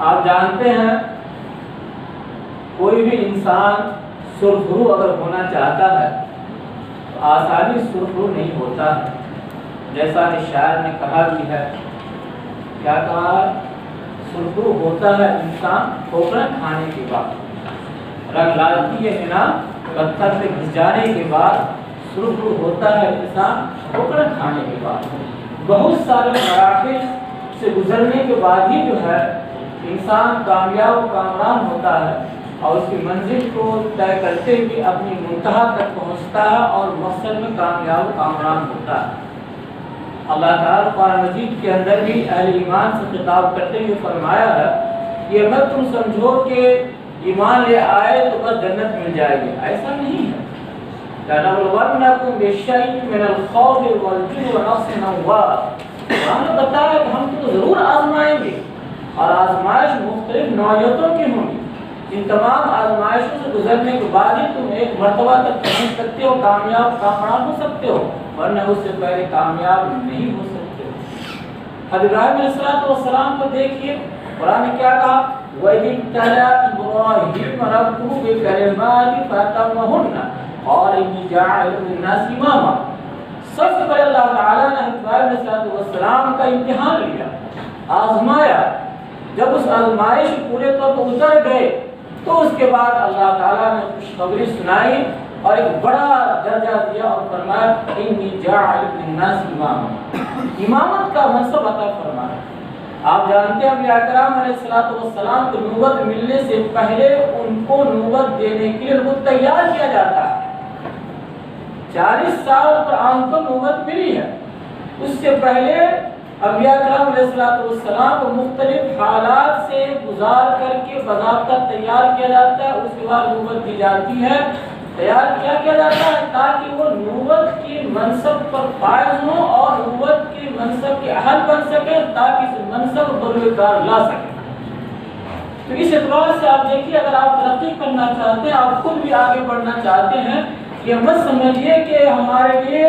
آپ جانتے ہیں کوئی بھی انسان سرخرو اگر ہونا چاہتا ہے تو آسانی سرخرو نہیں ہوتا ہے، جیسا کہ شاعر نے کہا بھی ہے، کیا کہا ہے؟ سرخرو ہوتا ہے انسان ٹھوکریں کھانے کے بعد، رنگ لاتی ہے نا پتھر سے گھس جانے کے بعد، سرخرو ہوتا ہے انسان ٹھوکریں کھانے کے بعد، بہت سارے مراحل سے گزرنے کے بعد ہی جو ہے انسان کامیاب و کامران ہوتا ہے اور اس کی منزل کو طے کرتے ہوئے اپنی منتہا تک پہنچتا ہے اور مقصد میں کامیاب و کامران ہوتا ہے۔ اللہ تعالیٰ قرآن مجید کے اندر بھی اہل ایمان سے خطاب کرتے ہوئے فرمایا ہے، یہ مت تم سمجھو کہ ایمان لے آئے تو بس جنت مل جائے گی، ایسا نہیں ہے۔ لَنَبْلُوَنَّكُمْ بِشَيْءٍ مِّنَ الْخَوْفِ وَالْجُوعِ وَنَقْصٍ مِّنَ الْأَمْوَالِ، ہم نے بتایا کہ ہم تو ضرور آزمائیں گے اور آزمائش مختلف نوعیتوں کی ہوں گی، ان تمام آزمائشوں سے گزرنے کے بعد ہی تم ایک مرتبہ تک پہنچ سکتے ہو، کامیاب کامران ہو سکتے ہو، ورنہ اس سے پہلے کامیاب نہیں ہو سکتے ہو۔ حضرت ابراہیم علیہ السلام کو دیکھیے، قرآن نے کیا کہا، وَإِذِ ابْتَلَىٰ إِبْرَاهِيمَ رَبُّهُ بِكَلِمَاتٍ فَأَتَمَّهُنَّ قَالَ إِنِّي جَاعِلٌ لِّلنَّاسِ إِمَامًا۔ سب سے پہلے اللہ تعالیٰ نے حضرت ابراہیم علیہ السلام کا امتحان لیا، آزمایا، جب اس آزمائش پورے طور پر اتر گئے تو اس کے بعد اللہ تعالیٰ نے خوشخبری سنائی اور ایک بڑا درجہ دیا اور فرمایا انی جاعل للناس اماما، امامت کا منصب عطا فرمایا۔ آپ جانتے ہیں انبیاء کرام علیہ السلام کو نبوت ملنے سے پہلے ان کو نبوت دینے کے لیے ان کو تیار کیا جاتا ہے۔ 40 سال پر عام کو نبوت ملی ہے، اس سے پہلے انبیاء کرام علیہ السلام کو مختلف حالات سے گزار کر کے باضابطہ تیار کیا جاتا ہے، اس کے بعد نبوت دی جاتی ہے۔ تیار کیا جاتا ہے تاکہ وہ نبوت کی منصب پر فائز ہوں اور نبوت کی منصب کے اہل بن سکیں، تاکہ اس منصب بروکار لا سکیں۔ تو اس اعتبار سے آپ دیکھیے، اگر آپ ترقی کرنا چاہتے ہیں، آپ خود بھی آگے بڑھنا چاہتے ہیں، یہ مت سمجھیے کہ ہمارے لیے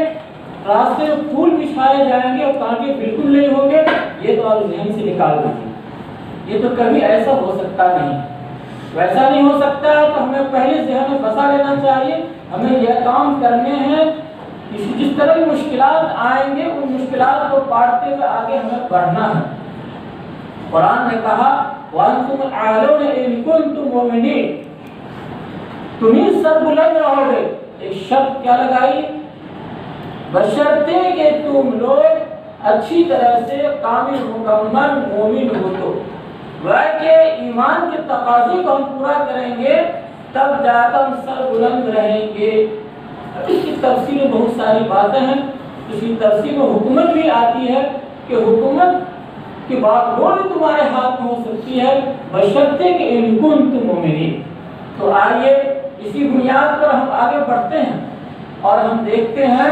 راستے میں پھول بچھائے جائیں گے اور کانٹے بالکل نہیں ہوں گے، یہ تو آپ ذہن سے نکال دیجیے، یہ تو کبھی ایسا ہو سکتا نہیں، ویسا نہیں ہو سکتا۔ تو ہمیں پہلے ذہن میں بسا لینا چاہیے، ہمیں یہ کام کرنے ہیں، جس طرح کی مشکلات آئیں گے ان مشکلات کو پاٹتے ہوئے آگے ہمیں بڑھنا ہے۔ قرآن نے کہا وَأَنْتُمُ الْأَعْلَوْنَ إِن كُنتُم مُؤْمِنِينَ، تم ہی سر بلند رہو گے۔ ایک شرط کیا لگائی؟ بشرطے کہ تم لوگ اچھی طرح سے کامل مکمل مومن ہو، تو وہ کہ ایمان کے تقاضے کو ہم پورا کریں گے تب جا کر ہم سر بلند رہیں گے۔ اب اس کی تفصیل میں بہت ساری باتیں ہیں، اس کی تفصیل میں حکومت بھی آتی ہے کہ حکومت کی بات بھی تمہارے ہاتھ میں ہو سکتی ہے بشرطے کہ ان کنتم مومنین۔ تو آئیے اسی بنیاد پر ہم آگے بڑھتے ہیں اور ہم دیکھتے ہیں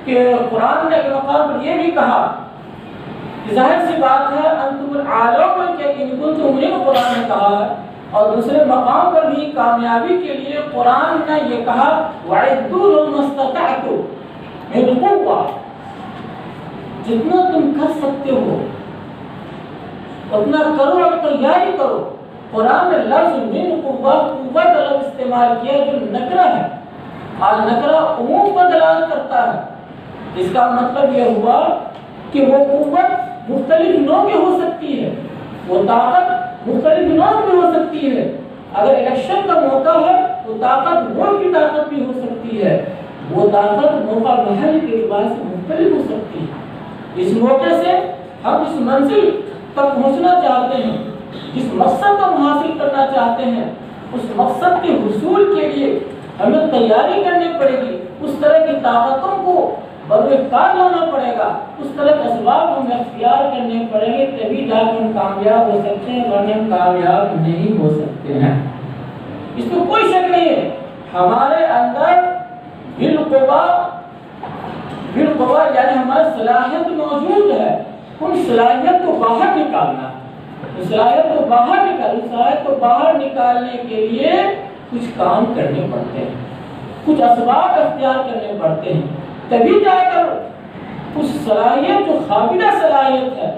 کہ قرآن نے ایک مقام پر یہ بھی کہا، ظاہر سی بات ہے انتم العالون کہ ان کنتم مومنین قرآن نے کہا ہے، اور دوسرے مقام پر بھی کامیابی کے لیے قرآن نے یہ کہا وَعِدُّوا لَهُم مَا اسْتَطَعْتُم مِّن قُوَّةٍ، جتنا تم کر سکتے ہو اتنا کرو اور تیاری کرو۔ قرآن نے لفظ من قوت قوت لفظ استعمال کیا جو نکرہ ہے، اور نکرہ عموم پر دلالت کرتا ہے۔ اس کا مطلب یہ ہوا کہ وہ قوت مختلف نوع کی ہو سکتی ہے، وہ طاقت مختلف نوع کی ہو سکتی ہے۔ اگر الیکشن کا موقع ہے تو طاقت ووٹ کی طاقت بھی ہو سکتی ہے، وہ طاقت موقع محل کے اعتبار سے مختلف ہو سکتی ہے۔ اس موقع سے ہم اس منزل تک پہنچنا چاہتے ہیں، جس مقصد کو حاصل کرنا چاہتے ہیں، اس مقصد کے حصول کے لیے ہمیں تیاری کرنی پڑے گی، اس طرح کی طاقتوں کو بروکار لانا پڑے گا، اس طرح کے اسباب ہمیں اختیار کرنے پڑیں گے، تبھی جا کر ہم کامیاب ہو سکتے ہیں، ورنہ ہم کامیاب نہیں ہو سکتے ہیں۔ اس میں کوئی شک نہیں ہے، ہمارے اندر بالقوا یعنی ہماری صلاحیت موجود ہے، ان صلاحیت کو باہر نکالنا، صلاحیت کو باہر نکالنے کے لیے کچھ کام کرنے پڑتے ہیں، کچھ اسباب اختیار کرنے پڑتے ہیں، تبھی جا کر اس صلاحیت جو خابدہ صلاحیت ہے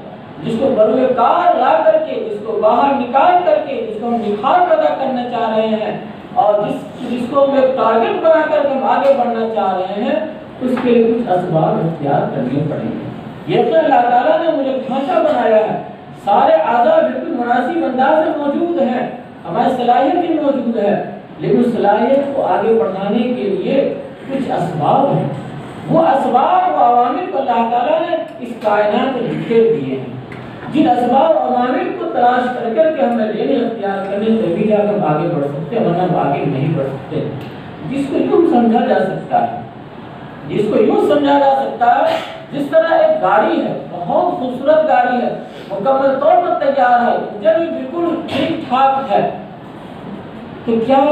جس کو بروئے کار لا کر کے، جس کو باہر نکال کر کے، جس کو ہم نکھار پیدا کرنا چاہ رہے ہیں، اور جس کو ہم ایک ٹارگٹ بنا کر کے ہم آگے بڑھنا چاہ رہے ہیں، اس کے لیے کچھ اسباب اختیار کرنے پڑیں گے۔ یہ تو اللہ تعالیٰ نے مجھے ڈھانچہ بنایا ہے، سارے اعضاء بالکل مناسب انداز میں موجود ہیں، ہماری صلاحیت بھی موجود ہے، لیکن اس صلاحیت کو آگے بڑھانے کے لیے کچھ اسباب ہیں۔ وہ اسباب و عوامل کو اللہ تعالیٰ نے اس کائنات میں لکھے دیے ہیں، جن اسباب و عوامل کو تلاش کر کے ہمیں لینے اختیار کرنے، تبھی جا کر آگے بڑھ سکتے ہیں، ورنہ ہم آگے نہیں بڑھ سکتے۔ جس کو یوں سمجھا جا سکتا ہے، جس کو یوں سمجھا جا سکتا ہے، جس طرح ایک گاڑی ہے، بہت خوبصورت گاڑی ہے، مکمل طور پر تیار ہے، انجن بھی بالکل ٹھیک ٹھاک ہے، تو کیا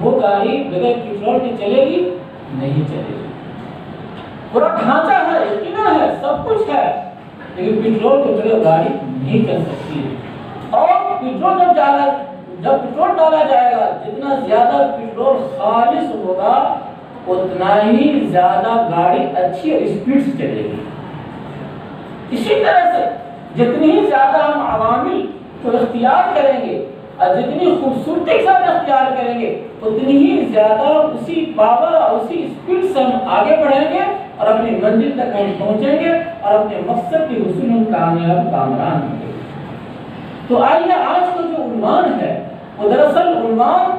وہ گاڑی بغیر پیٹرول کے چلے گی؟ نہیں چلے گی۔ پورا ڈھانچہ ہے، یقیناً ہے، سب کچھ ہے، لیکن پیٹرول کے بغیر گاڑی نہیں چل سکتی۔ اور پیٹرول جب پیٹرول ڈالا جائے گا، جتنا زیادہ پیٹرول خالص ہوگا اتنا ہی زیادہ گاڑی اچھی اور اسپیڈ سے چلے گی۔ اسی طرح سے جتنی ہی زیادہ ہم عوامل کو اختیار کریں گے اور جتنی خوبصورتی کے ساتھ اختیار کریں گے، اتنی ہی زیادہ اسی پاور اور اسی اسپیڈ سے ہم آگے بڑھیں گے اور اپنی منزل تک ہم پہنچیں گے اور اپنے مقصد کے حصول میں کامیاب کامران ہوں گے۔ تو آئیے آج کا جو عنوان ہے، وہ دراصل عنوان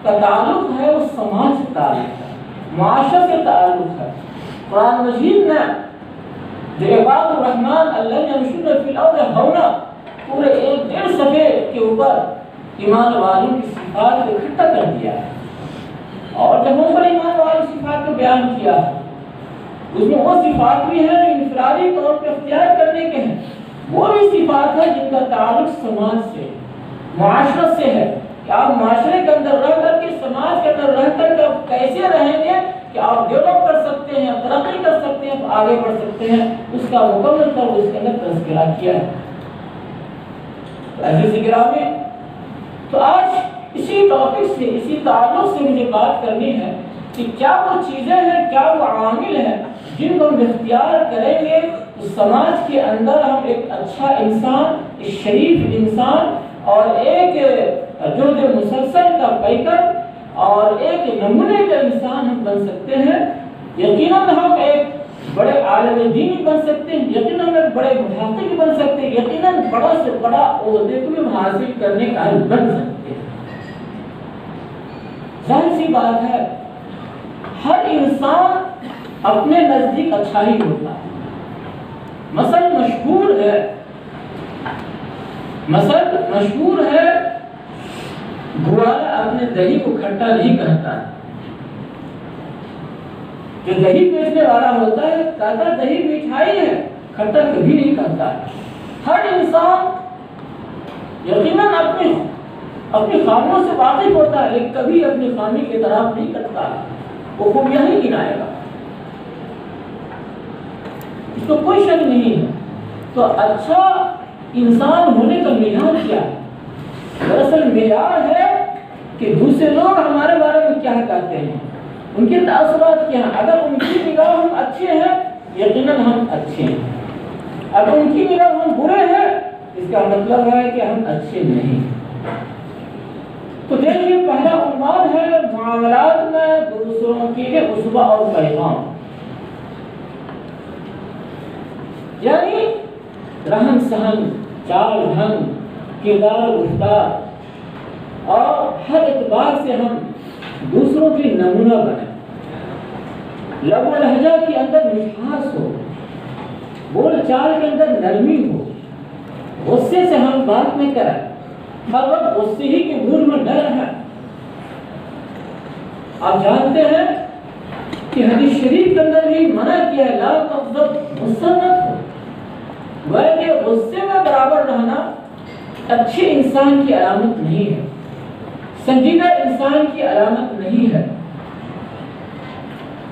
کا تعلق ہے، وہ سماج سے تعلق ہے، معاشرے سے تعلق ہے۔ قرآن مجید میں جو عباد الرحمن الذین یمشون فی الارض ہونا، پورے 1.5 صفحے کے اوپر ایمان والوں کی صفات کو اکٹھا کر دیا ہے، اور جب ہم پر ایمان والوں کی صفات کو بیان کیا ہے، اس میں وہ صفات بھی ہیں جو انفرادی طور پہ اختیار کرنے کے ہیں، وہ بھی صفات ہیں جن کا تعلق سماج سے، معاشرت سے ہے، کہ آپ معاشرے کے اندر رہ کر کے، سماج کے اندر رہ کر کے آپ کیسے رہیں گے کہ آپ ڈیولپ کر سکتے ہیں، ترقی کر سکتے ہیں، آگے بڑھ سکتے ہیں، اس کا مکمل طور اس کے اندر تذکرہ کیا ہے۔ عزیز گرامی، تو آج اسی ٹاپک سے، اسی تعلق سے مجھے بات کرنی ہے کہ کیا وہ چیزیں ہیں، کیا وہ عوامل ہیں جن کو ہم اختیار کریں گے تو سماج کے اندر ہم ایک اچھا انسان، ایک شریف انسان اور ایک جو مسلسل کا پیکر اور ایک نمونے کا انسان ہم بن سکتے ہیں۔ یقیناً ہم ایک بڑے عالم دین بن سکتے ہیں، یقیناً ہم ایک بڑے محقق بن سکتے ہیں، یقیناً بڑا سے بڑا عہدے کو بھی حاصل کرنے کا اہل بن سکتے ہیں۔ ظاہر سی بات ہے، ہر انسان اپنے نزدیک اچھا ہی ہوتا ہے۔ مثل مشہور ہے گوارا اپنے دہی کو کھٹا نہیں کہتا ہے۔ جو دہی بیچنے والا ہوتا ہے کہتا دہی مٹھائی ہے، کھٹا کبھی نہیں کہتا ہے۔ ہر انسان یقیناً اپنی خامیوں سے واقف ہوتا ہے، لیکن کبھی اپنی خامی کی طرف نہیں کرتا ہے، وہ خوبیاں ہی گنائے گا، اس کو کوئی شک نہیں ہے۔ تو اچھا انسان ہونے کا معیار کیا ہے؟ دراصل معیار ہے کہ دوسرے لوگ ہمارے بارے میں کیا کہتے ہیں، ان کے تاثرات کیا ہیں۔ اگر ان کی نگاہ ہم اچھے ہیں، یقیناً ہم اچھے ہیں، اگر ان کی نگاہ ہم برے ہیں، اس کا مطلب ہے کہ ہم اچھے نہیں۔ تو دیکھیے، پہلا عنوان ہے معاملات میں دوسروں کے لیے اسوہ اور پیغام، یعنی رہن سہن، چال ڈھنگ، کردار گفتار، اور ہر اعتبار سے ہم دوسروں کی نمونہ بنیں۔ لب و لہجہ کے اندر مٹھاس ہو، بول چال کے اندر نرمی ہو، غصے سے ہم بات نہیں کریں، ہر وقت غصے ہی کے گھر میں نہ رہیں۔ آپ جانتے ہیں کہ حدیث شریف کے اندر بھی منع کیا ہے، لا تغضب، غصہ مت ہو۔ وہ کہ غصے میں برابر رہنا اچھے انسان کی علامت نہیں ہے، سنجیدہ انسان کی علامت نہیں ہے۔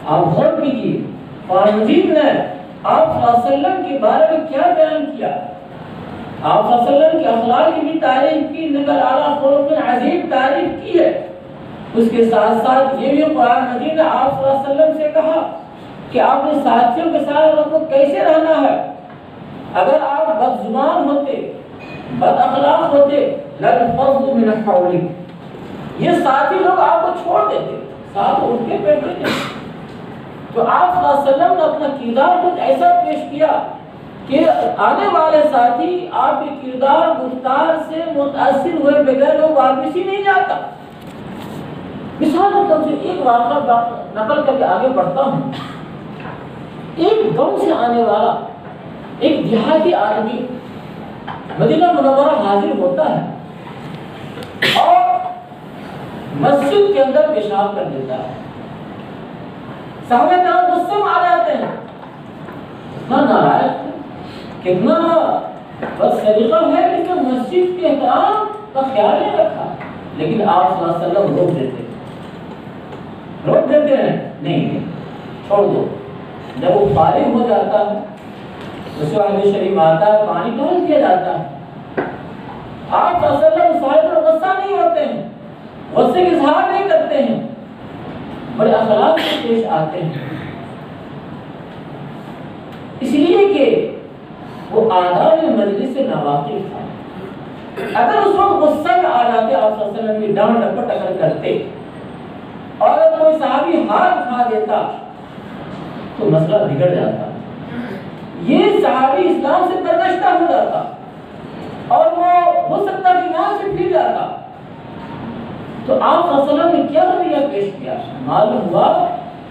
آپ غور کیجیے، قرآن مجید نے آپ صلی اللہ علیہ وسلم کے بارے میں کیا بیان کیا۔ آپ صلی اللہ علیہ وسلم کے اخلاق کی بھی تعریف کی، نقل اعلیٰ خلق عظیم تعریف کی ہے۔ اس کے ساتھ ساتھ یہ بھی قرآن مجید نے آپ صلی اللہ علیہ وسلم سے کہا کہ آپ نے ساتھیوں کے ساتھ آپ کو کیسے رہنا ہے۔ اگر آپ بدزبان ہوتے، بد اخلاق ہوتے، لَنْفَضُّوا مِنْ حَوْلِكَ، یہ ساتھی لوگ آپ کو چھوڑ دیتے، ساتھ اٹھ کے بیٹھ دیتے۔ تو آپ صلی اللہ علیہ وسلم نے اپنا کردار کچھ ایسا پیش کیا کہ آنے والے ساتھی آپ کے کردار گفتار سے متاثر ہوئے بغیر وہ واپس ہی نہیں جاتا۔ مثال کے طور سے ایک واقعہ نقل کر کے آگے بڑھتا ہوں۔ ایک گاؤں سے آنے والا ایک دیہاتی آدمی مدینہ منورہ حاضر ہوتا ہے اور مسجد کے اندر پیشاب کر دیتا ہے۔ صحابہ کرام غصے میں آ جاتے ہیں، اتنا ناراض، کتنا بد سلیقہ ہے کہ مسجد کے احترام کا خیال نہیں رکھا۔ لیکن آپ صلی اللہ علیہ وسلم روک دیتے ہیں، نہیں چھوڑ دو۔ جب وہ فارغ ہو جاتا ہے، اس کو حدیث شریف آتا ہے، پانی ڈال دیا جاتا ہے، آپ صلی اللہ علیہ وسلم صاحب پر غصہ نہیں ہوتے ہیں، غصے کا اظہار نہیں کرتے ہیں، بڑے اخلاق سے پیش آتے ہیں، اس لیے کہ وہ آداب مجلس سے ناواقف تھا۔ اگر اس وقت غصہ میں آ جاتے آپ صلی اللہ علیہ وسلم کی ڈانٹ ڈپٹ اگر کرتے اور اگر کوئی صحابی ہاتھ اٹھا دیتا تو مسئلہ بگڑ جاتا، یہ صحابی اسلام سے برگشتہ ہو جاتا اور وہ ہو سکتا کہ ایمان سے پھر جاتا۔ تو آپ صلی اللہ علیہ وسلم نے کیا رویہ پیش کیا؟ معلوم ہوا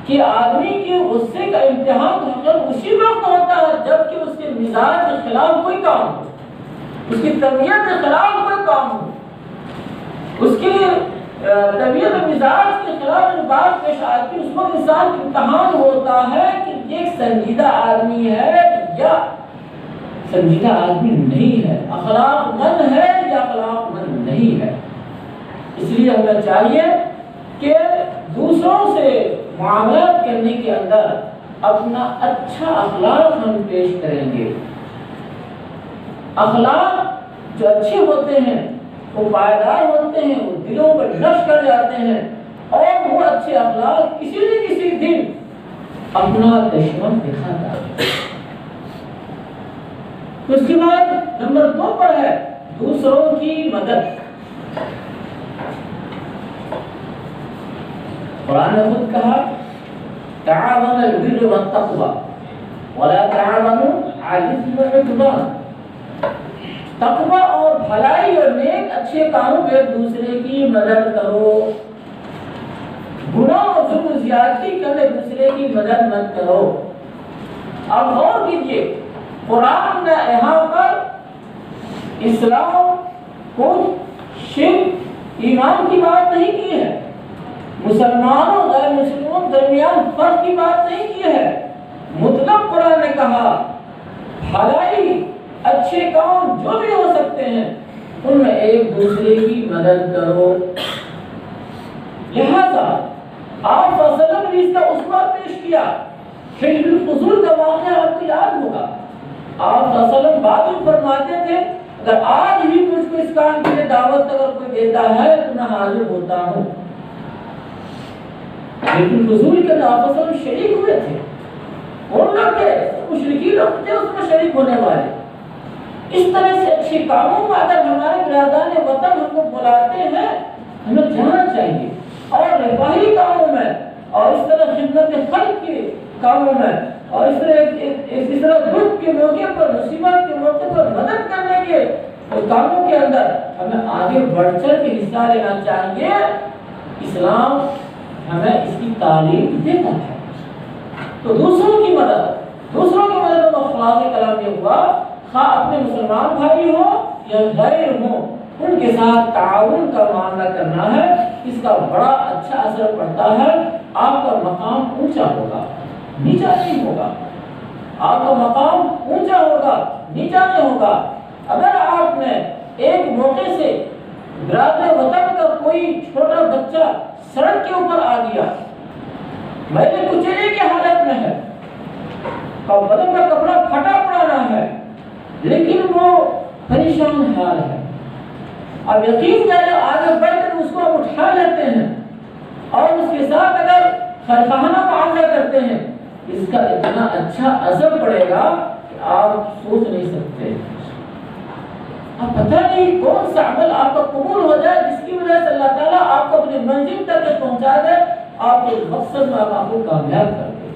کہ آدمی کے غصے کا امتحان اسی وقت ہوتا ہے جب کہ اس کے مزاج کے خلاف کوئی کام ہو، اس کی طبیعت کے خلاف کوئی کام ہو، اس کی طبیعت و مزاج کے خلاف جو بات پیش آتی ہے، اس وقت انسان کا امتحان ہوتا ہے کہ ایک سنجیدہ آدمی ہے یا سنجیدہ آدمی نہیں ہے، اخلاق مند ہے یا اخلاق مند نہیں ہے۔ اس لیے ہمیں چاہیے کہ دوسروں سے معاملات کرنے کے اندر اپنا اچھا اخلاق ہم پیش کریں گے۔ اخلاق جو اچھے ہوتے ہیں وہ پائیدار ہوتے ہیں، وہ دلوں پر نقش کر جاتے ہیں، اور وہ اچھے اخلاق کسی نہ کسی دن اپنا دشمن دکھاتا ہے۔ اس کے بعد نمبر 2 پر ہے دوسروں کی مدد۔ قرآن نے خود کہا تعاون البر والتقوی ولا تعاونوا علی الاثم والعدوان، تقوی اور بھلائی اور نیک اچھے کاموں میں ایک دوسرے کی مدد کرو، گناہ اور ظلم و زیادتی کرنے دوسرے کی مدد مت کرو۔ اب غور کیجئے، قرآن نے یہاں پر اسلام کو شرک ایمان کی بات نہیں کی ہے، مسلمانوں غیر مسلموں درمیان فرق کی بات نہیں کی ہے، مطلب قرآن نے کہا بھلائی اچھے کام جو بھی ہو سکتے ہیں ان میں ایک دوسرے کی مدد کرو۔ لہذا آپ صلی اللہ علیہ وسلم نے اس کا اسوہ پیش کیا۔ حلف الفضول کا واقعہ آپ کو یاد ہوگا، آپ صلی اللہ علیہ وسلم بعد میں فرماتے تھے اگر آج بھی مجھ کو اس کام کے لیے دعوت اگر کوئی دیتا ہے تو میں حاضر ہوتا ہوں۔ حلف الفضول کے آپ صلی اللہ علیہ وسلم شریک ہوئے تھے، ان لوگ کے مشرکین لوگ تھے اس میں شریک ہونے والے۔ اس طرح سے اچھے کاموں میں اگر ہمارے برادران وطن ہم کو بلاتے ہیں ہمیں جانا چاہیے، اور رفاہی کاموں میں اور اس طرح خدمت خلق کے کاموں میں اور اس طرح دکھ کے موقع پر مصیبت کے موقع پر مدد کرنے کے کاموں کے اندر ہمیں آگے بڑھ چڑھ کے حصہ لینا چاہیے۔ اسلام ہمیں اس کی تعلیم دیتا ہے۔ تو دوسروں کی مدد میں خلاصہ کلام یہ ہوا، خواہ اپنے مسلمان بھائی ہو یا غیر ہو، ان کے ساتھ تعاون کا معاملہ کرنا ہے، اس کا بڑا اچھا اثر پڑتا ہے۔ آپ کا مقام اونچا ہوگا، نیچا نہیں ہوگا، آپ کا مقام اونچا ہوگا، نیچا نہیں ہوگا۔ اگر آپ نے ایک موقع سے برادر وطن کا کوئی چھوٹا بچہ سڑک کے اوپر آ گیا، میرے کچیلے کی حالت میں ہے اور بدن کا کپڑا پھٹا پڑا ہے، لیکن وہ پریشان حال ہے، اب یقین کریں آگے بڑھ کر اس کو اٹھا لیتے ہیں اور اس کے ساتھ اگر خیرخواہانہ معاملہ کرتے ہیں، اس کا اتنا اچھا اثر پڑے گا کہ آپ سوچ نہیں سکتے۔ سا عمل آپ کا قبول ہو جائے جس کی وجہ سے اللہ تعالیٰ آپ کو اپنی منزل تک پہنچا دے، آپ کے مقصد میں آپ کو کامیاب کر دے۔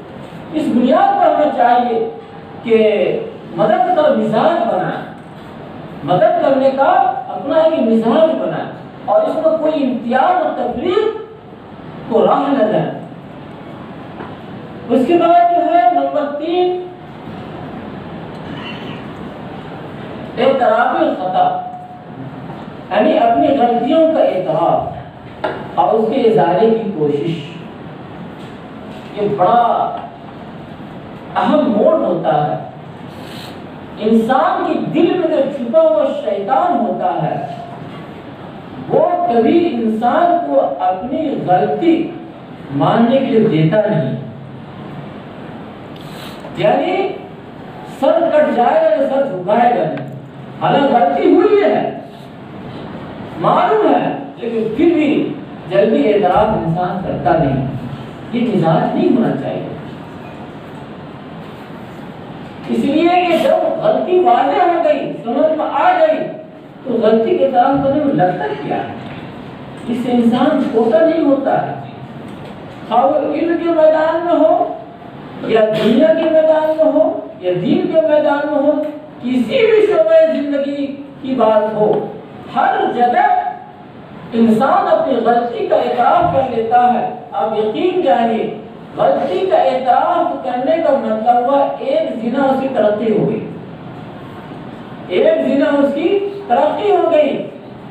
اس بنیاد پر ہمیں چاہیے کہ مدد کا مزاج بنائیں، مدد کرنے کا اپنا ایک مزاج بنائیں، اور اس میں کوئی امتیاز اور تفریق کو راہ نہ دیں۔ اس کے بعد جو ہے نمبر 3، اعتراف خطا، یعنی اپنی غلطیوں کا اعتراف اور اس کے ازالے کی کوشش۔ یہ بڑا اہم موڑ ہوتا ہے۔ انسان کے دل میں جو چھپا ہوا شیطان ہوتا ہے وہ کبھی انسان کو اپنی غلطی ماننے کے لیے دیتا نہیں، یعنی سر کٹ جائے گا یا سر جھکائے گا نہیں۔ حالانکہ غلطی ہوئی ہے، معلوم ہے، لیکن پھر بھی جلدی اعتراف انسان کرتا نہیں۔ یہ مزاج نہیں ہونا چاہیے۔ اس لیے کہ جب غلطی واضح ہو گئی، سمجھ میں آ گئی، تو غلطی کے اعتراف کرنے میں لگتا کیا ہے؟ اس سے انسان چھوٹا نہیں ہوتا ہے، خواہ وہ علم کے میدان میں ہو یا دنیا کے میدان میں ہو یا دین کے میدان میں ہو، کسی بھی شعبہ زندگی کی بات ہو، ہر جگہ انسان اپنی غلطی کا اعتراف کر لیتا ہے۔ آپ یقین جانیے، غلطی کا اعتراف کرنے کا مطلب ہوا ایک زنا اس کی ترقی ہو گئی، ایک زنا اس کی ترقی ہو گئی۔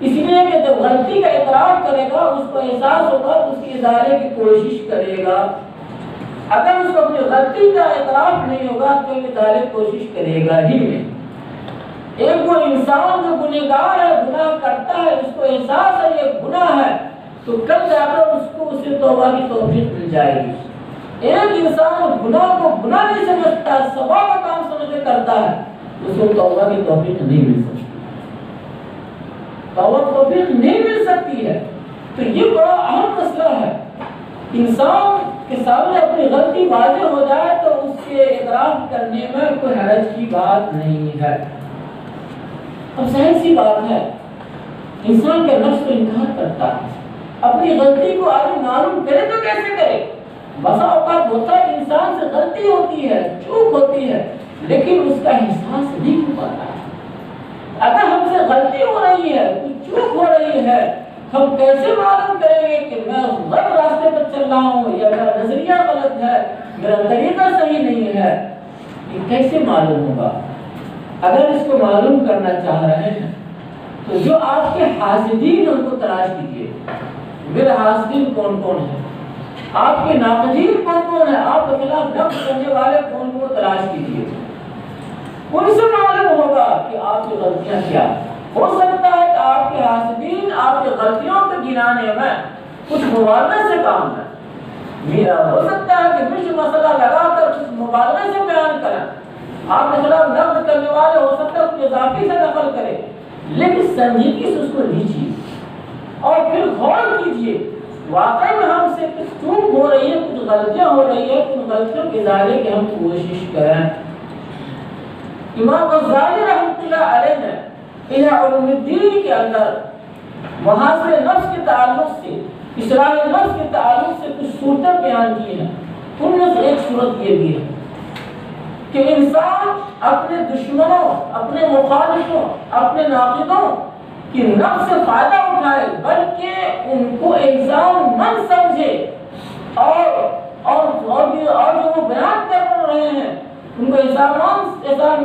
اس لیے کہ جب غلطی کا اعتراف کرے گا، اس کو احساس ہوگا تو اس کی ازالے کی کوشش کرے گا۔ اگر اس کو اپنی غلطی کا اعتراف نہیں ہوگا تو ازالے کی کوشش کرے گا ہی نہیں۔ ایک وہ انسان جو گنہگار ہے، گناہ کرتا ہے، اس کو احساس ہے یہ گناہ ہے، تو کل جا کر اس کو اسے توبہ کی توفیق مل جائے گی۔ ایک انسان گناہ کو گناہ نہیں سمجھتا، ثواب کا کام سمجھ کے کرتا ہے، اس کو توبہ کی توفیق نہیں مل سکتی، توبہ کی توفیق نہیں مل سکتی ہے۔ تو یہ بڑا اہم مسئلہ ہے۔ انسان کے سامنے اپنی غلطی واضح ہو جائے تو اس کے اعتراف کرنے میں کوئی حرج کی بات نہیں ہے۔ اب ظاہر سی بات ہے، انسان کا نفس تو انکار کرتا ہے، اپنی غلطی کو آدمی معلوم کرے تو کیسے کرے؟ بسا اوقات ہوتا ہے کہ انسان سے غلطی ہوتی ہے، چوک ہوتی ہے، لیکن اس کا احساس نہیں ہو پاتا ہے۔ اگر ہم سے غلطی ہو رہی ہے، کچھ چوک ہو رہی ہے، ہم کیسے معلوم کریں گے کہ میں غلط راستے پر چل رہا ہوں یا میرا نظریہ غلط ہے، میرا طریقہ صحیح نہیں ہے؟ یہ کیسے معلوم ہوگا؟ اگر اس کو معلوم کرنا چاہ رہے ہیں تو جو آپ کے حاسدین ان کو تلاش کیجیے۔ میرے حاسدین کون کون ہیں؟ آپ کے ناقدین کون کون ہیں؟ آپ کے خلاف نقد کرنے والے کون کو تلاش کیجیے۔ ان سے معلوم ہوگا کہ آپ کی غلطیاں کیا۔ ہو سکتا ہے کہ آپ کے حاسدین آپ کی غلطیوں کو گنانے میں کچھ مبالغے سے کام کریں، ہو سکتا ہے کہ کچھ مسئلہ لگا کر کچھ مبالغے سے بیان کریں، آپ کے خلاف نقد کرنے والے ہو سکتا ہے کچھ اضافی سے نقل کرے، لیکن سنجیدگی سے اس کو لیجیے اور پھر غور کیجیے واقعی میں ہم سے کچھ چوک ہو رہی ہے، کچھ غلطیاں ہو رہی ہے، کچھ غلطیوں کے ازالے کی ہم کوشش کریں۔ امام غزالی رحمۃ اللہ علیہ نے احیاء علوم الدین کے اندر محاسبہ نفس کے تعلق سے، اصلاح نفس کے تعلق سے کچھ صورتیں بیان کی ہیں۔ ان میں سے ایک صورت یہ بھی ہے کہ انسان اپنے دشمنوں، اپنے مخالفوں، اپنے ناقدوں کی نفس سے فائدہ اٹھائے، بلکہ ان کو احسان مند سمجھے اور جو وہ بیان کر رہے ہیں ان کو احسان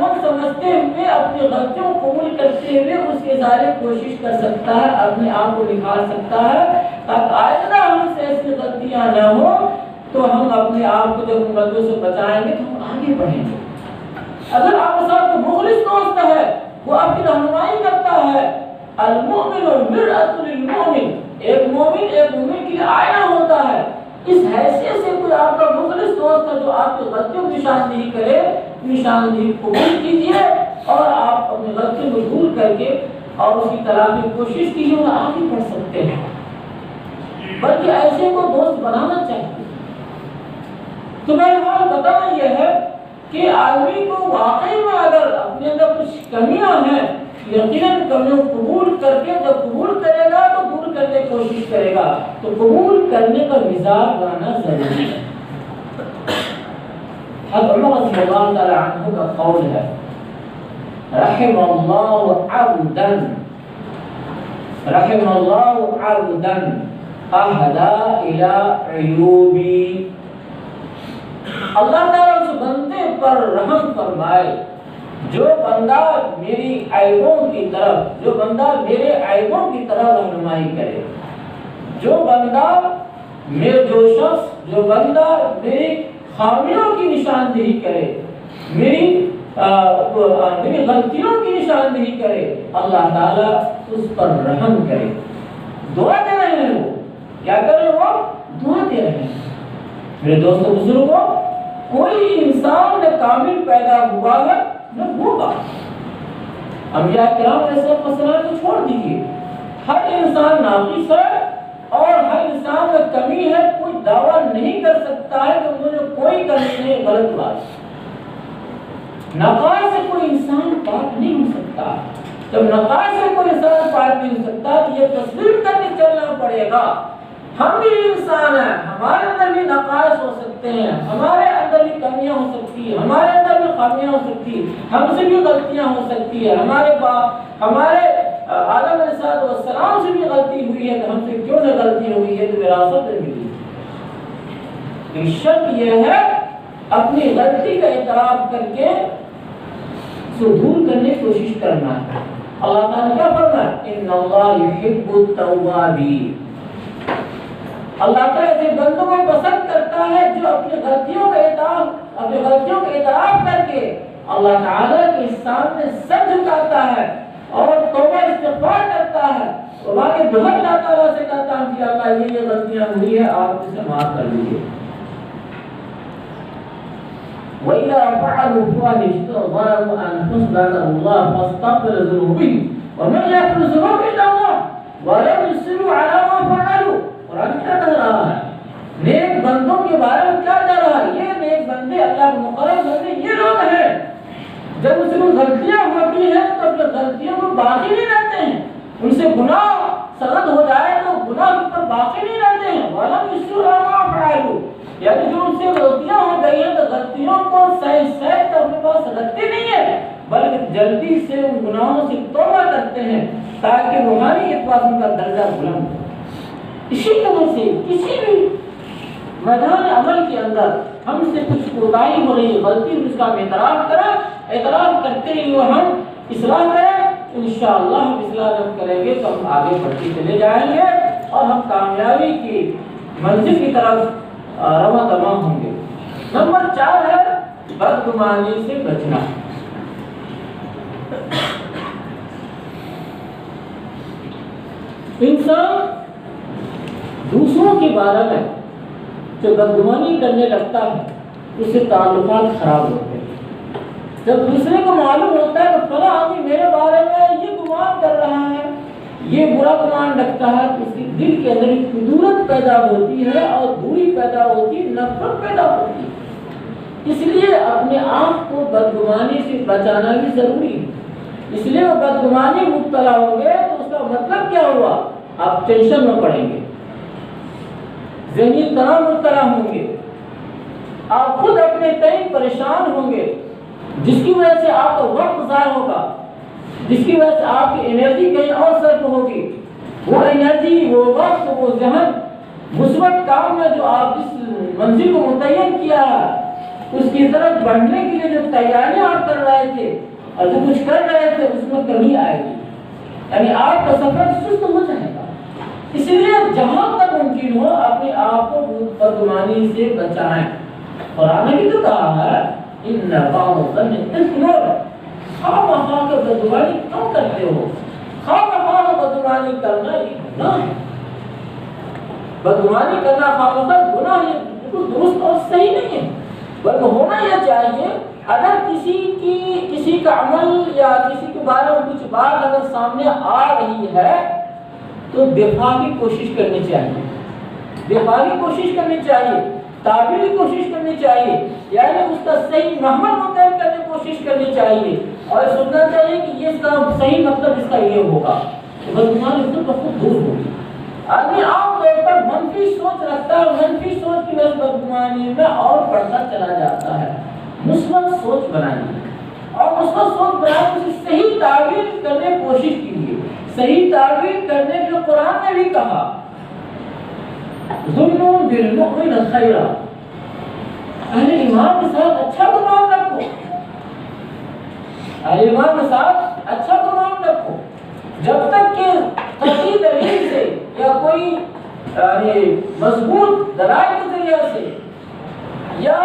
مند سمجھتے ہوئے اپنی غلطیوں کو قبول کرتے ہوئے اس کے ازالے کی کوشش کر سکتا ہے، اپنے آپ کو نکھار سکتا ہے، تاکہ آئندہ ہم سے ایسی غلطیاں نہ ہوں تو ہم اپنے آپ کو جب ان غلطیوں سے بچائیں گے تو ہم آگے بڑھیں گے۔ اگر آپ کے ساتھ کوئی مخلص دوست ہے، وہ آپ کی رہنمائی کرتا ہے، المؤمن مرآۃ للمؤمن، ایک مومن ایک مومن کے لیے آئینہ ہوتا ہے، اس حیثیت سے کوئی آپ کا مخلص دوست ہے جو آپ کی غلطیوں کی نشاندہی کرے، نشاندہی قبول کیجیے اور آپ اپنی غلطیوں کو دور کر کے اور اس کی تلافی کی کوشش کیجیے اور آگے بڑھ سکتے ہیں۔ بلکہ ایسے کو دوست بنانا چاہیے۔ تو بہرحال بتانا یہ ہے کہ آدمی کو واقعی میں اگر اپنے اندر کچھ کمیاں ہیں یقیناً کمیوں قبول کر کے جب قبول کرے گا تو دور کرنے کی کوشش کرے گا، تو قبول کرنے کا مزاج بنانا ضروری ہے۔ حضرت عمر رضی اللہ تعالی عنہ کا قول ہے، رحم اللہ عبدا اہدی الی عیوبی، اللہ تعالیٰ اس بندے پر رحم فرمائے جو بندہ میری عیبوں کی طرف میرے عیبوں کی طرف رہنمائی کرے، جو بندہ میری خامیوں کی نشاندہی کرے، میری غلطیوں کی نشاندہی کرے، اللہ تعالیٰ اس پر رحم کرے۔ دعا دے رہے ہیں، وہ کیا کر رہے ہیں؟ وہ دعا دے رہے ہیں۔ میرے دوستوں بزرگوں، کوئی انسان نہ کامل پیدا ہوا ہے نہ ہوگا۔ انبیاء کرام علیہ السلام کو چھوڑ دیجیے، ہر انسان ناقص ہے اور ہر انسان میں کمی ہے۔ کوئی دعویٰ نہیں کر سکتا ہے کہ مجھے کوئی کمی نہیں، غلط بات۔ نقائص سے کوئی انسان پاک نہیں ہو سکتا۔ جب نقائص سے کوئی انسان پاک نہیں ہو سکتا تو یہ تسلیم کر کے چلنا پڑے گا، ہم بھی انسان ہیں، ہمارے اندر بھی نقائص ہو سکتے ہیں، ہمارے اندر بھی کمیاں ہو سکتی ہیں، ہمارے اندر بھی خامیاں ہو سکتی ہیں، ہم سے بھی غلطیاں ہو سکتی ہیں، ہمارے آدم علیہ السلام سے بھی غلطی ہوئی ہے، تو ہم سے کیوں نہ غلطی ہوئی ہے تو وراثت میں ملی۔ تو شرط یہ ہے اپنی غلطی کا اعتراف کر کے اسے دور کرنے کی کوشش کرنا ہے۔ اللہ تعالیٰ کیا فرمایا؟ ان اللہ یحب التوابین، اللہ تعالیٰ ایسے بندوں کو پسند کرتا ہے جو اپنی غلطیوں کا اعتراف کر کے اللہ تعالیٰ کے سامنے سر جھکاتا ہے اور توبہ استغفار کرتا ہے، توبہ کے دعا اللہ تعالیٰ سے کہتا ہے کہ اللہ یہ غلطیاں ہوئی ہے، آپ اسے معاف کر دیجیے۔ وَإِذَا فَعَلُوا فَاحِشَةً ظَلَمُوا أَنفُسَهُمْ ذَكَرُوا اللَّهَ فَاسْتَغْفَرُوا لِذُنُوبِهِمْ وَمَن يَغْفِرُ الذُّنُوبَ إِلَّا اللَّهُ وَلَمْ يُصِرُّوا عَلَىٰ مَا فَعَلُوا۔ قرآن کیا کہہ رہا ہے؟ نیک بندوں کے بارے میں کیا کہہ رہا ہے؟ یہ نیک بندے، اللہ کے مقرب بندے یہ لوگ ہیں جب اس میں غلطیاں ہوتی ہیں تو اپنے غلطیوں کو باقی نہیں رہتے ہیں، ان سے گناہ سرد ہو جائے تو گناہ پر باقی نہیں رہتے ہیں۔ وَلَمْ يُصِرُّوا عَلَىٰ مَا فَعَلُوا، یعنی جو ان سے غلطیاں ہو گئی ہیں تو غلطیوں کو سہ تو اپنے پاس رکھتے نہیں ہے، بلکہ جلدی سے ان گناہوں سے توبہ کرتے ہیں تاکہ روحانی اعتبار سے ان کا درجہ بلند ہو۔ اسی طرح سے کسی بھی میدان عمل کے اندر ہم سے کچھ کوتاہی ہو رہی ہے، غلطی اس کا ہم اعتراف کرتے ہوئے ہم اصلاح کریں، انشاءاللہ ہم اصلاح جب کریں گے تو ہم آگے بڑھتے چلے جائیں گے اور ہم کامیابی کی منزل کی طرف رواں تمام ہوں گے۔ نمبر 4 ہے بدگمانی سے بچنا۔ انسان دوسروں کے بارے میں جو بدگمانی کرنے لگتا ہے اس سے تعلقات خراب ہوتے ہیں۔ جب دوسرے کو معلوم ہوتا ہے کہ فلاں آدمی میرے بارے میں یہ گمان کر رہا ہے، یہ برا گمان رکھتا ہے، تو اس کے دل کے اندر ایک کدورت پیدا ہوتی ہے اور دوری پیدا ہوتی ہے، نفرت پیدا ہوتی ہے۔ اس لیے اپنے آپ کو بدگمانی سے بچانا بھی ضروری ہے۔ اس لیے وہ بدگمانی مبتلا ہوں گے تو اس کا مطلب کیا ہوا؟ آپ ٹینشن میں پڑیں گے، ذہنی تناؤ مبتلا ہوں گے، آپ خود اپنے تئیں پریشان ہوں گے، جس کی وجہ سے آپ کا وقت ضائع ہوگا، جس کی وجہ سے آپ کی انرجی کہیں اور صرف ہوگی۔ وہ انرجی، وہ وقت، وہ ذہن مثبت کام میں جو آپ جس منزل کو متعین کیا ہے اس کی طرف بڑھنے کے لیے جو تیاریاں آپ کر رہے تھے اور جو کچھ کر رہے تھے اس میں کمی آئے گی، یعنی آپ کا سفر سست ہو جائے گا۔ اس لیے جہاں تک ممکن ہو اپنے آپ کو بدگمانی سے بچائیں۔ قرآن نے بھی تو کہا ہے ان بعض الظن اثم، خواہ مخواہ بدگمانی کیوں کرتے ہو؟ خواہ مخواہ بدگمانی کرنا یہ گناہ ہے، بدگمانی کرنا خواہ مخواہ گناہ، یہ بالکل درست اور صحیح نہیں ہے۔ بلکہ ہونا یہ چاہیے اگر کسی کا عمل یا کسی کے بارے میں کچھ بات اگر سامنے آ رہی ہے تو دفاع کی کوشش کرنی چاہیے، دفاع کی کوشش کرنی چاہیے، تعبیر کی کوشش کرنی چاہیے، یعنی اس کا صحیح محمل متعین کرنے کی کوشش کرنی چاہیے اور سننا چاہیے کہ یہ اس کا صحیح مطلب اس کا یہ ہوگا کہ بدگمانی خود بخود دور ہوگی۔ آدمی عام طور پر منفی سوچ رکھتا ہے، منفی سوچ کی وجہ سے بدگمانی میں اور بڑھتا چلا جاتا ہے۔ مثبت سوچ بنائیے، اور مثبت سوچ بنائے اسے صحیح تعبیر کرنے کی کوشش کیجیے۔ صحیح تعبیر کرنے کے قرآن نے بھی کہا ظُنُّ بِالْمُؤْمِنِ خَيْرًا، اہل ایمان کے ساتھ اچھا گمان رکھو، اہل ایمان کے ساتھ اچھا گمان رکھو، جب تک کہ قطعی دلیل سے یا کوئی مضبوط دلائل کے ذریعے سے یا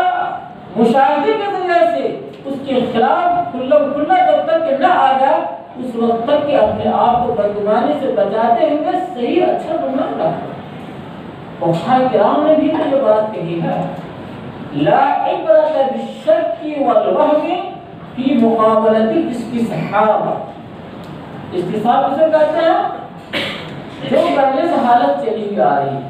مشاہدے کے ذریعے سے اس کے خلاف کھلا جب تک کہ نہ آ جائے، اس وقت تک کہ اپنے آپ کو بدگمانی سے بچاتے ہوئے صحیح اچھا گمان رکھو۔ فقہاء کرام نے بھی تو یہ بات کہی ہے، لا عبرۃ بالشک والوہم فی مقابلۃ الاستصحاب۔ استصحاب اسے کہتے ہیں جو پہلے سے حالت چلی ہوئی آ رہی ہے۔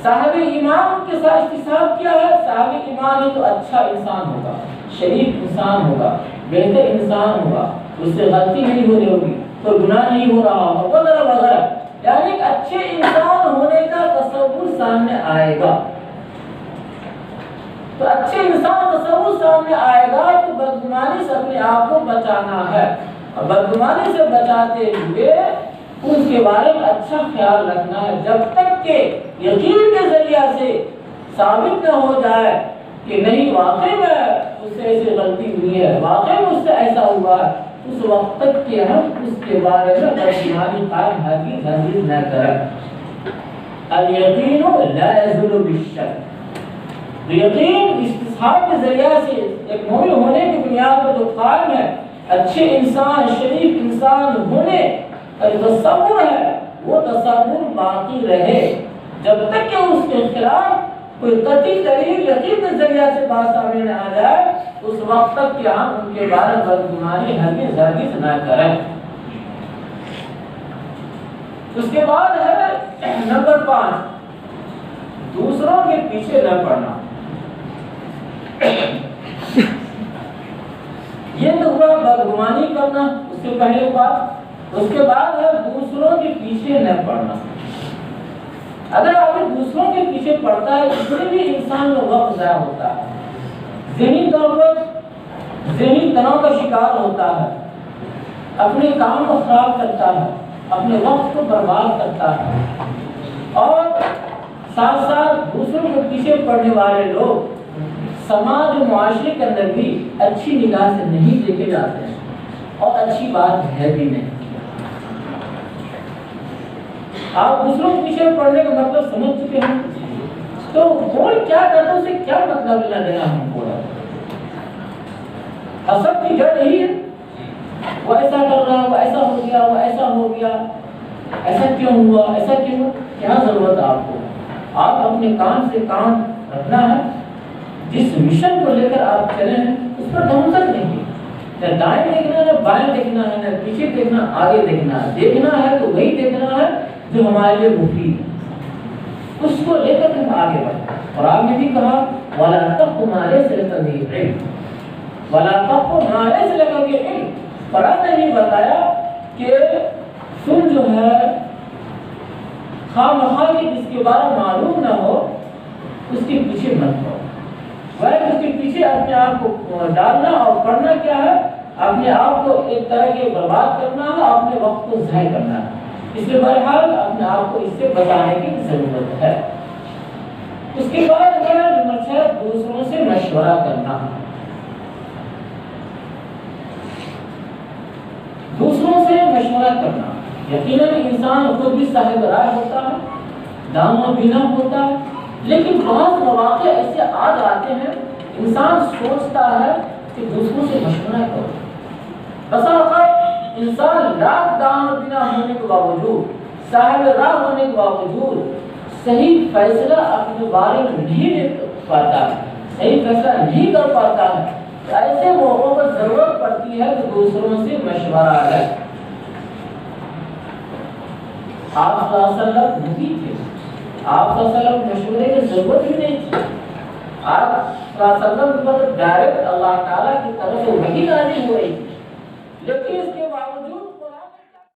صاحب ایمان کے ساتھ استصحاب کیا ہے؟ صاحب ایمان ہے تو اچھا انسان ہوگا، شریف انسان ہوگا، بہتر انسان ہوگا، اس سے غلطی نہیں ہو رہی ہوگی، کوئی گناہ نہیں ہو رہا ہوگا وغیرہ وغیرہ، یعنی ایک اچھے انسان ہونے کا تصور سامنے آئے گا۔ تو اچھے انسان تصور سامنے آئے گا تو بدگمانی سے اپنے آپ کو بچانا ہے، اور بدگمانی سے بچاتے ہوئے اس کے بارے میں اچھا خیال رکھنا ہے، جب تک کہ یقین کے ذریعے سے ثابت نہ ہو جائے کہ نہیں واقعی میں اس سے ایسی غلطی ہوئی ہے، واقعی مجھ سے ایسا ہوا ہے، اس وقت تک کہ ہم اس کے بارے میں بدگمانی قائم ہرگز نہ کریں۔ الیقین لا یزول بالشک، یقین استصحاب کے ذریعے سے ایک مومن ہونے کی بنیاد پر جو قائم ہے، اچھے انسان شریف انسان ہونے کا تصور ہے، وہ تصور باقی رہے جب تک کہ اس کے خلاف کوئی قطعی دلیل یقین کے ذریعے سے بات سامنے نہ آ جائے، اس وقت تک کہ ہم ان کے بارے میں بدگمانی ہرگز نہ کریں۔ اس کے بعد ہے نمبر 5، دوسروں کے پیچھے نہ پڑنا۔ یہ تو ہوا بدگمانی کرنا، اس سے پہلے بات۔ اس کے بعد ہے دوسروں کے پیچھے نہ پڑنا۔ اگر آدمی دوسروں کے پیچھے پڑتا ہے اس میں بھی انسان کا وقت ضائع ہوتا ہے، ذہنی طور پر ذہنی تناؤ کا شکار ہوتا ہے، اپنے کام کو خراب کرتا ہے، اپنے وقت کو برباد کرتا ہے، اور ساتھ ساتھ دوسروں کے پیچھے پڑنے والے لوگ سماج و معاشرے کے اندر بھی اچھی نگاہ سے نہیں دیکھے جاتے ہیں، اور اچھی بات ہے بھی نہیں۔ آپ دوسروں کے پیچھے پڑنے کا مطلب سمجھ چکے ہیں، تو کون کیا کرتا ہے اسے کیا مطلب لینا دینا ہم کو ہے؟ حسد کی جڑ یہی ہے، وہ ایسا کر رہا ہے، وہ ایسا ہو گیا، وہ ایسا ہو گیا، ایسا کیوں ہوا، ایسا کیوں؟ کیا ضرورت ہے آپ کو؟ آپ اپنے کام سے کام رکھنا ہے، جس مشن کو لے کر آپ چلے ہیں اس پر دھمسک نہیں، نہ دائیں دیکھنا ہے، نہ بائیں دیکھنا ہے، نہ پیچھے دیکھنا، آگے دیکھنا ہے۔ دیکھنا ہے تو وہی دیکھنا ہے جو ہمارے لیے مفید ہے، اس کو لے کر ہم آگے بڑھیں۔ اور آپ نے بھی کہا وَلَا تَقْفُ مَا لَيْسَ لَكَ بِهِ عِلْمٌ، وَلَا تَقْفُ مَا لَيْسَ لَكَ بِهِ عِلْمٌ۔ قرآن نے بھی بتایا کہ تم جو ہے خواہ مخواہ کہ جس کے بارے میں معلوم نہ ہو اس کے پیچھے مت پڑو۔ اس کے پیچھے اپنے آپ کو ڈالنا اور پڑھنا کیا ہے؟ اپنے آپ کو ایک طرح کے برباد کرنا ہے، اپنے وقت کو ضائع کرنا ہے۔ اس لیے بہرحال اپنے آپ کو اس سے بچانے کی ضرورت ہے۔ اس کے بعد دوسروں سے مشورہ کرنا، دوسروں سے مشورہ کرنا۔ یقیناً انسان خود بھی صاحب رائے ہوتا ہے، دانا بینا ہوتا ہے، لیکن بعض مواقع ایسے آ جاتے ہیں انسان سوچتا ہے کہ دوسروں سے مشورہ کرو۔ بسا اوقات انسان لاکھ دانا بینا ہونے کے باوجود، صاحب راہ ہونے کے باوجود صحیح فیصلہ اپنے بارے میں نہیں لے پاتا ہے، صحیح فیصلہ نہیں کر پاتا ہے۔ ایسے موقعوں پر ضرورت پڑتی ہے کہ دوسروں سے مشورہ ہے۔ آپ صلی اللہ علیہ وسلم نہیں تھے، آپ صلی اللہ علیہ وسلم مشورے کی ضرورت ہی نہیں تھی۔ آپ صلی اللہ علیہ وسلم پر ڈائریکٹ اللہ تعالیٰ کی طرف سے وحی نازل ہو رہی تھی، لیکن اس کے باوجود قرآن